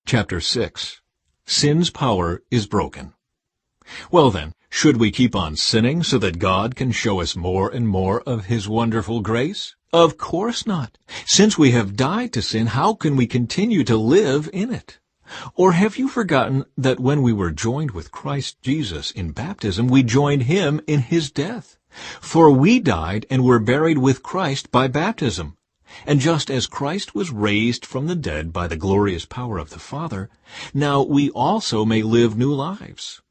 Chapter 6. Sin's power is broken. Well then, should we keep on sinning so that God can show us more and more of His wonderful grace? Of course not. Since we have died to sin, how can we continue to live in it? Or have you forgotten that when we were joined with Christ Jesus in baptism, we joined Him in His death? For we died and were buried with Christ by baptism. And just as Christ was raised from the dead by the glorious power of the Father, now we also may live new lives.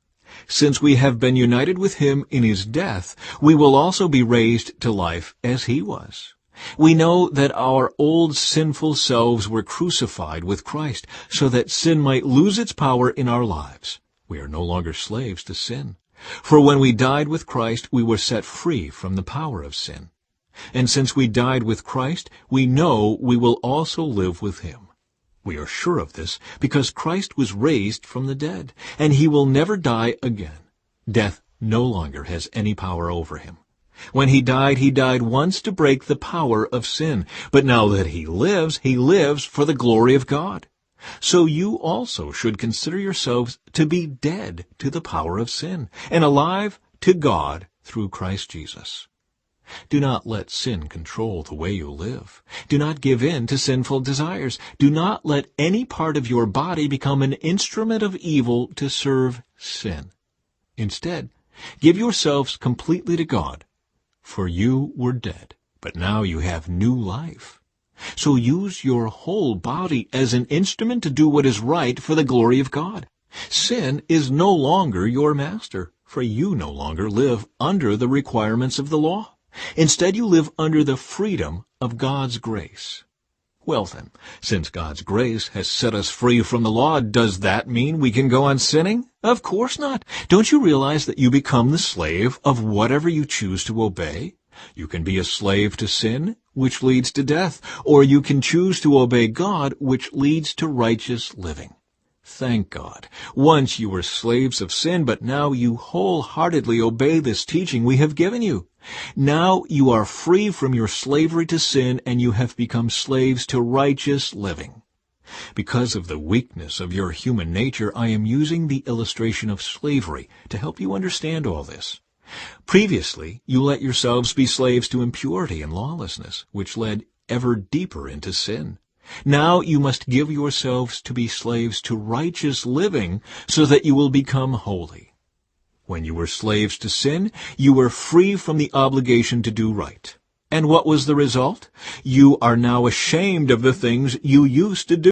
Since we have been united with Him in His death, we will also be raised to life as He was. We know that our old sinful selves were crucified with Christ, so that sin might lose its power in our lives. We are no longer slaves to sin. For when we died with Christ, we were set free from the power of sin. And since we died with Christ, we know we will also live with Him. We are sure of this because Christ was raised from the dead, and He will never die again. Death no longer has any power over Him. When He died once to break the power of sin. But now that He lives for the glory of God. So you also should consider yourselves to be dead to the power of sin, and alive to God through Christ Jesus. Do not let sin control the way you live. Do not give in to sinful desires. Do not let any part of your body become an instrument of evil to serve sin. Instead, give yourselves completely to God. For you were dead, but now you have new life. So use your whole body as an instrument to do what is right for the glory of God. Sin is no longer your master, for you no longer live under the requirements of the law. Instead, you live under the freedom of God's grace. Well then, since God's grace has set us free from the law, does that mean we can go on sinning? Of course not. Don't you realize that you become the slave of whatever you choose to obey? You can be a slave to sin, which leads to death, or you can choose to obey God, which leads to righteous living. Thank God. Once you were slaves of sin, but now you wholeheartedly obey this teaching we have given you. Now you are free from your slavery to sin, and you have become slaves to righteous living. Because of the weakness of your human nature, I am using the illustration of slavery to help you understand all this. Previously, you let yourselves be slaves to impurity and lawlessness, which led ever deeper into sin. Now you must give yourselves to be slaves to righteous living so that you will become holy. When you were slaves to sin, you were free from the obligation to do right. And what was the result? You are now ashamed of the things you used to do.